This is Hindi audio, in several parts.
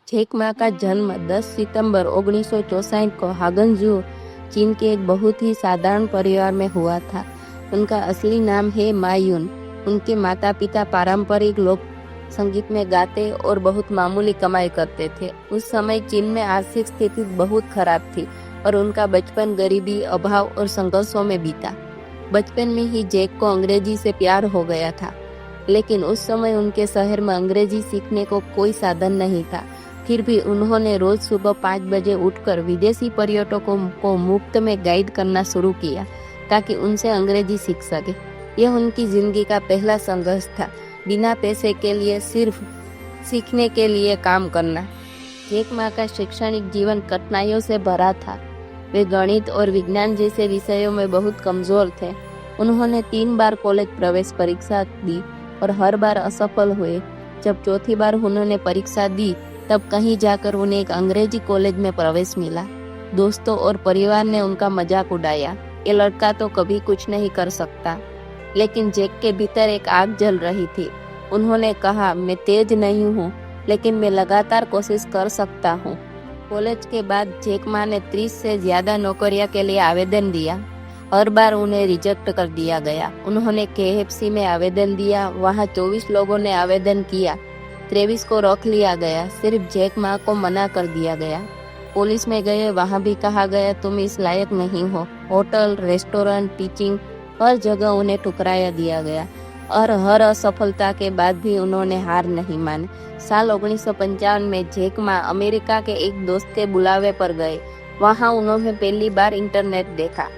जैक मा का जन्म 10 सितंबर 1964 को हागनजू, चीन के एक बहुत ही साधारण परिवार में हुआ था। उनका असली नाम है मा युन। उनके माता पिता पारंपरिक लोक संगीत में गाते और बहुत मामूली कमाई करते थे। उस समय चीन में आर्थिक स्थिति बहुत खराब थी और उनका बचपन गरीबी, अभाव और संघर्षों में बीता। बचपन में ही जैक को अंग्रेजी से प्यार हो गया था, लेकिन उस समय उनके शहर में अंग्रेजी सीखने को कोई साधन नहीं था। फिर भी उन्होंने रोज सुबह 5 बजे उठकर विदेशी पर्यटकों को मुफ्त में गाइड करना शुरू किया ताकि उनसे अंग्रेजी सीख सके। यह उनकी जिंदगी का पहला संघर्ष था, बिना पैसे के लिए सिर्फ सीखने के लिए काम करना। जैक मा का शैक्षणिक जीवन कठिनाइयों से भरा था। वे गणित और विज्ञान जैसे विषयों में बहुत कमजोर थे। उन्होंने 3 बार कॉलेज प्रवेश परीक्षा दी और हर बार असफल हुए। जब चौथी बार उन्होंने परीक्षा दी तब कहीं जाकर उन्हें एक अंग्रेजी कॉलेज में प्रवेश मिला। दोस्तों और परिवार ने उनका मजाक उड़ाया, ये लड़का तो कभी कुछ नहीं कर सकता। लेकिन जैक के भीतर एक आग जल रही थी। उन्होंने कहा, मैं तेज नहीं हूँ, लेकिन मैं लगातार कोशिश कर सकता हूँ। कॉलेज के बाद जैक मा ने 30 से ज्यादा नौकरियों के लिए आवेदन दिया। हर बार उन्हें रिजेक्ट कर दिया गया। उन्होंने KFC में आवेदन दिया, वहाँ 24 लोगों ने आवेदन किया, 23 को रोक लिया गया। सिर्फ जैक मा को मना कर दिया गया। पुलिस में गए, वहाँ भी कहा गया तुम इस लायक नहीं हो। होटल, रेस्टोरेंट, टीचिंग, हर जगह उन्हें ठुकराया दिया गया और हर असफलता के बाद भी उन्होंने हार नहीं मानी। साल 1955 में जैक मा अमेरिका के एक दोस्त के बुलावे पर गए। वहाँ उन्होंने पहली बार इंटरनेट देखा।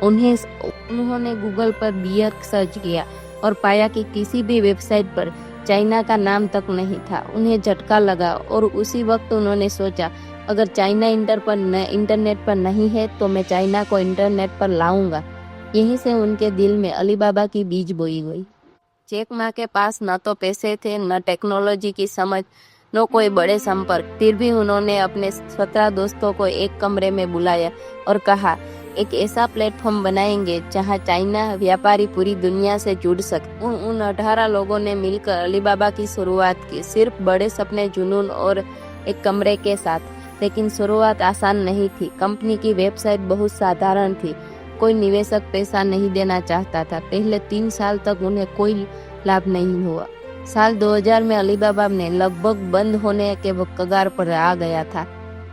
उन्होंने गूगल पर बियर सर्च किया और पाया कि किसी भी वेबसाइट पर चाइना का नाम तक नहीं था। उन्हें झटका लगा और उसी वक्त उन्होंने सोचा, अगर चाइना इंटरनेट पर नहीं है तो मैं चाइना को इंटरनेट पर लाऊंगा। यहीं से उनके दिल में अलीबाबा की बीज बोई गई। जैक मा के पास न तो पैसे थे, न टेक्नोलॉजी की समझ, न कोई बड़े संपर्क। फिर भी उन्होंने अपने 17 दोस्तों को एक कमरे में बुलाया और कहा, एक ऐसा प्लेटफॉर्म बनाएंगे जहां चाइना व्यापारी पूरी दुनिया से जुड़ सके। उन 18 लोगों ने मिलकर अलीबाबा की शुरुआत की, सिर्फ बड़े सपने, जुनून और एक कमरे के साथ। लेकिन शुरुआत आसान नहीं थी। कंपनी की वेबसाइट बहुत साधारण थी। कोई निवेशक पैसा नहीं देना चाहता था। पहले 3 साल तक उन्हें कोई लाभ नहीं हुआ। साल 2000 में अलीबाबा ने लगभग बंद होने के कगार पर आ गया था।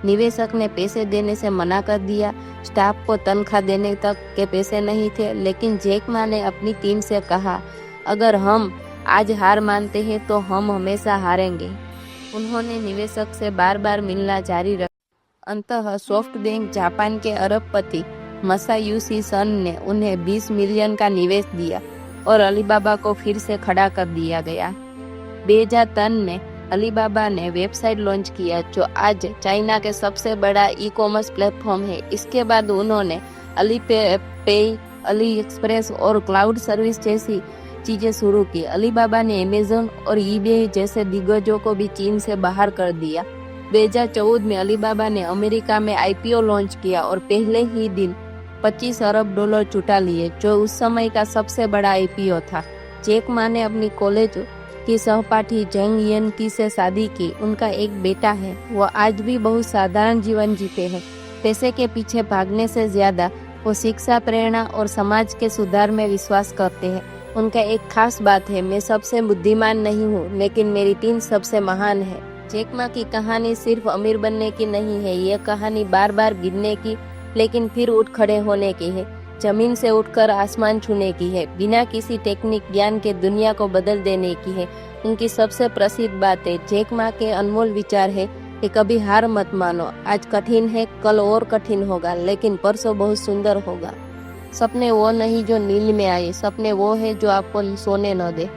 निवेशक ने पैसे देने से मना कर दिया। स्टाफ को तनख्वाह देने तक के पैसे नहीं थे। लेकिन जैक मा ने अपनी टीम से कहा, अगर हम आज हार मानते हैं तो हम हमेशा हारेंगे। उन्होंने निवेशक से बार बार मिलना जारी रखा। अंततः सॉफ्टबैंक, जापान के अरबपति मसायुशी सन ने उन्हें 20 मिलियन का निवेश दिया और अलीबाबा को फिर से खड़ा कर दिया गया। 2003 में अलीबाबा ने वेबसाइट लॉन्च किया जो आज चाइना के सबसे बड़ा ई-कॉमर्स प्लेटफॉर्म है। इसके बाद उन्होंने अलीपे, अली एक्सप्रेस और क्लाउड सर्विस जैसी चीजें शुरू की। अलीबाबा ने अमेज़न और ईबे जैसे दिग्गजों को भी चीन से बाहर कर दिया। 2014 में अलीबाबा ने अमेरिका में IPO लॉन्च किया और पहले ही दिन $25 अरब जुटा लिए, जो उस समय का सबसे बड़ा IPO था। जैक मा ने अपनी कॉलेज की सहपाठी जेंग येन की से शादी की। उनका एक बेटा है। वो आज भी बहुत साधारण जीवन जीते हैं। पैसे के पीछे भागने से ज्यादा वो शिक्षा, प्रेरणा और समाज के सुधार में विश्वास करते हैं। उनका एक खास बात है, मैं सबसे बुद्धिमान नहीं हूँ, लेकिन मेरी टीम सबसे महान है। जैक मा की कहानी सिर्फ अमीर बनने की नहीं है। यह कहानी बार बार गिरने की, लेकिन फिर उठ खड़े होने की है। जमीन से उठकर आसमान छूने की है। बिना किसी टेक्निक ज्ञान के दुनिया को बदल देने की है। उनकी सबसे प्रसिद्ध बात है, जैक मा के अनमोल विचार है कि कभी हार मत मानो। आज कठिन है, कल और कठिन होगा, लेकिन परसों बहुत सुंदर होगा। सपने वो नहीं जो नींद में आए, सपने वो है जो आपको सोने न दे।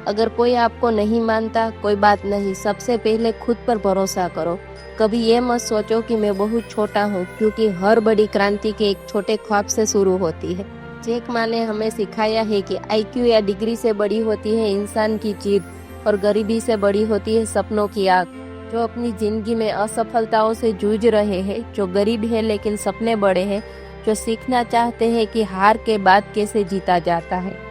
अगर कोई आपको नहीं मानता, कोई बात नहीं, सबसे पहले खुद पर भरोसा करो। कभी ये मत सोचो कि मैं बहुत छोटा हूँ, क्योंकि हर बड़ी क्रांति के एक छोटे ख्वाब से शुरू होती है। जैक मा ने हमें सिखाया है कि IQ या डिग्री से बड़ी होती है इंसान की जीत, और गरीबी से बड़ी होती है सपनों की आग। जो अपनी जिंदगी में असफलताओं से जूझ रहे हैं, जो गरीब है लेकिन सपने बड़े हैं, जो सीखना चाहते हैं कि हार के बाद कैसे जीता जाता है।